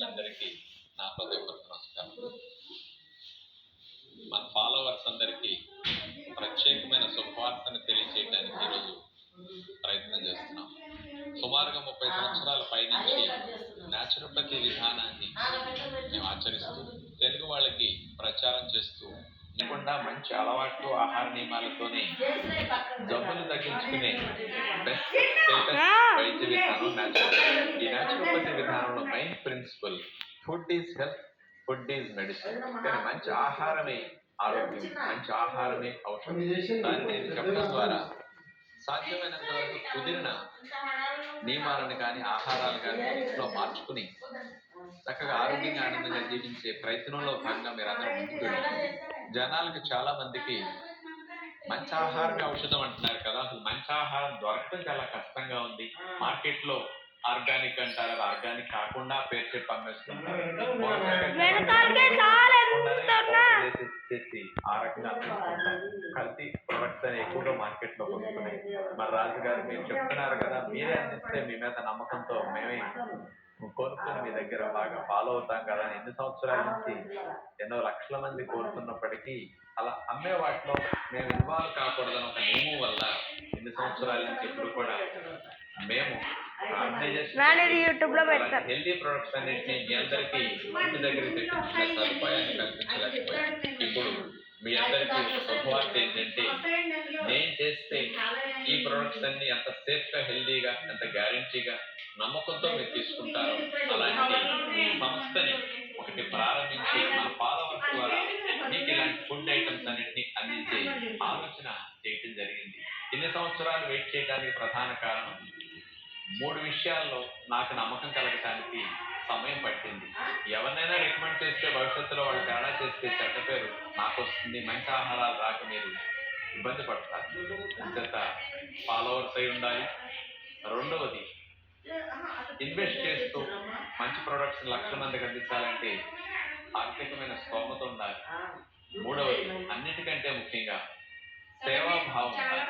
ప్రేక్షకులందరికీ నా హృదయపూర్వక నమస్కారం. మన ఫాలోవర్స్ అందరికీ ప్రత్యేకమైన శుభవార్తను తెలియజేయడానికి ఈరోజు ప్రయత్నం చేస్తున్నాం. సుమారుగా 30 సంవత్సరాల పైనుంచి న్యాచురోపతి విధానాన్ని మేము ఆచరిస్తూ తెలుగు వాళ్ళకి ప్రచారం చేస్తూ లేకుండా మంచి అలవాట్లు ఆహార నియమాలతోనే జబ్బులు తగ్గించుకునే బెస్ట్ వైద్య విధానం న్యాచురోపతి. ఈ న్యాచురోపతి విధానంలో main principle food is health, food is medicine. కానీ మంచి ఆహారమే ఆరోగ్యం, మంచి ఆహారమే ఔషధం. దాన్ని చెప్పడం ద్వారా సాధ్యమైనంత వరకు కుదిరిన నియమాలను కానీ ఆహారాలు కానీ ఇంట్లో మార్చుకుని చక్కగా ఆరోగ్యంగా ఆనందంగా జీవించే ప్రయత్నంలో భాగంగా మీరు అందరూ ముందుకు వెళ్ళారు. జనాలకు చాలా మందికి మంచి ఆహారమే ఔషధం అంటున్నారు కదా, అసలు మంచి ఆహారం దొరకడం చాలా కష్టంగా ఉంది. మార్కెట్లో ఆర్గానిక్ అంటారు, అది ఆర్గానిక్ కాకుండా పేరు చెప్పి అమ్మేస్తుంటారు. ఆ రకంగా అమ్మేస్తుంటారు. కల్తీ ప్రొడక్ట్స్ అని ఎక్కువగా మార్కెట్ లో కొనుక్కున్నాయి. మరి రాజుగారు మీరు చెప్తున్నారు కదా, మీరే అందిస్తే మీ మీద నమ్మకంతో మేమే కోరుకుని మీ దగ్గర బాగా ఫాలో అవుతాం కదా అని ఎన్ని సంవత్సరాల నుంచి ఎన్నో లక్షల మంది కోరుతున్నప్పటికీ అలా అమ్మే వాటిలో మేము ఇన్వాల్వ్ కాకూడదని ఒక నియమం వల్ల ఎన్ని సంవత్సరాల నుంచి ఎప్పుడు కూడా మేము హెల్దీ ప్రొడక్ట్స్ అన్నింటినీ మీ అందరికీ ఇంటి దగ్గరికి తెప్పించిన సదుపాయాన్ని కల్పించలేకపోయాం. ఇప్పుడు మీ అందరికీ శుభవార్త ఏంటంటే, నేను చేస్తే ఈ ప్రొడక్ట్స్ అన్ని ఎంత సేఫ్ గా, హెల్దీగా, ఎంత గ్యారంటీగా, నమ్మకంతో మీరు తీసుకుంటారో అలాంటి సంస్థని ఒకటి ప్రారంభించి మన ఫాలోవర్స్ ద్వారా మీకు ఇలాంటి ఫుడ్ ఐటమ్స్ అన్నింటినీ అందించే ఆలోచన చేయటం జరిగింది. ఇన్ని సంవత్సరాలు వెయిట్ చేయడానికి ప్రధాన కారణం 3 విషయాల్లో నాకు నమ్మకం కలగటానికి సమయం పట్టింది. ఎవరినైనా రికమెండ్ చేస్తే భవిష్యత్తులో వాళ్ళు తేడా చేస్తే చెడ్డ పేరు నాకు వస్తుంది, మంచి ఆహారాలు రాక మీరు ఇబ్బంది పడతారు. అంతేత ఫాలోవర్స్ అయి ఉండాలి. రెండవది, ఇన్వెస్ట్ చేస్తూ మంచి ప్రొడక్ట్స్ లక్షల మందికి అందించాలంటే ఆర్థికమైన స్తోమత ఉండాలి. మూడవది, అన్నిటికంటే ముఖ్యంగా సేవాభావం ఉండాలి.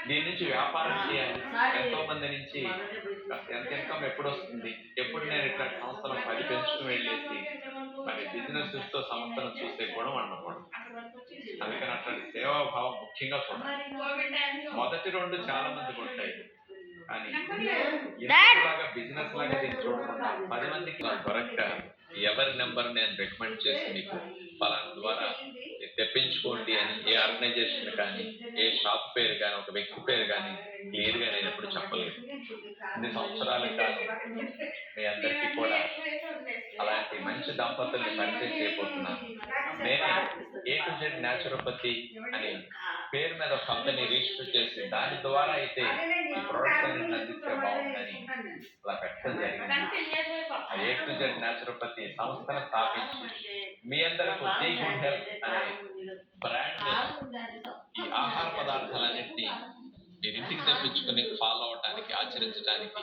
దీని నుంచి వ్యాపారం చేయాలి. ఎంతో మంది నుంచి ఎంత ఇన్కమ్ ఎప్పుడు వస్తుంది, ఎప్పుడు నేను ఇట్లా సంస్థను 10 పెంచుకుని వెళ్ళేసి మరి బిజినెస్ తో సంస్థను చూసే గుణం అన్నమాట. అందుకని అట్లాంటి సేవాభావం ముఖ్యంగా చూడాలి. మొదటి 2 చాలా మందికి ఉంటాయి, కానీ లాగా బిజినెస్ లాగా దీన్ని చూడకుండా 10 మందికి దొరక్క ఎవరి నెంబర్ నేను రికమెండ్ చేసి మీకు ఫలానా ద్వారా తెప్పించుకోండి అని ఏ ఆర్గనైజేషన్ కానీ, ఏ షాప్ పేరు కానీ, ఒక వ్యక్తి పేరు కానీ క్లియర్ గా నేను ఎప్పుడు చెప్పలేదు. ఇన్ని సంవత్సరాల కాలం మీ అందరికీ కూడా అలాంటి మంచి దంపతుల్ని పరిచయం చేయబోతున్నాను. నేను A to Z న్యాచురోపతి అని పేరు మీద ఒక కంపెనీ రిజిస్టర్ చేసి దాని ద్వారా అయితే ఈ ప్రొడక్ట్స్ అన్ని అందిస్తే బాగుందని అలా పెట్టడం జరిగింది. A to Z న్యాచురోపతి సంస్థను స్థాపించి మీ అందరికీ టీ గుడ్ హెల్త్ అనే బ్రాండ్ ఈ ఆహార పదార్థాలన్నింటినీ మీరు ఇంటికి తెప్పించుకుని ఫాలో అవడానికి, ఆచరించడానికి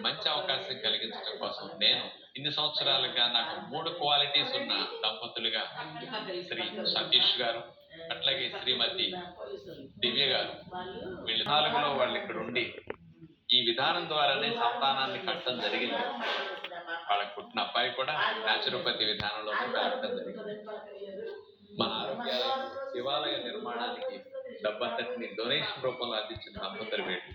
మంచి అవకాశం కలిగించడం కోసం నేను ఇన్ని సంవత్సరాలుగా నాకు 3 క్వాలిటీస్ ఉన్న దంపతులుగా శ్రీ సతీష్ గారు, అట్లాగే శ్రీమతి దివ్య గారు, వీళ్ళు 4లో వాళ్ళు ఇక్కడ ఉండి ఈ విధానం ద్వారానే సంతానాన్ని కట్టడం జరిగింది. వాళ్ళకి పుట్టిన అబ్బాయి కూడా న్యాచురోపతి విధానంలోనే పెరగడం జరిగింది. మన ఆరోగ్యాలయ శివాలయ నిర్మాణానికి డబ్బంతటిని డొనేషన్ రూపంలో అందించిన దంపతులు వీళ్ళు.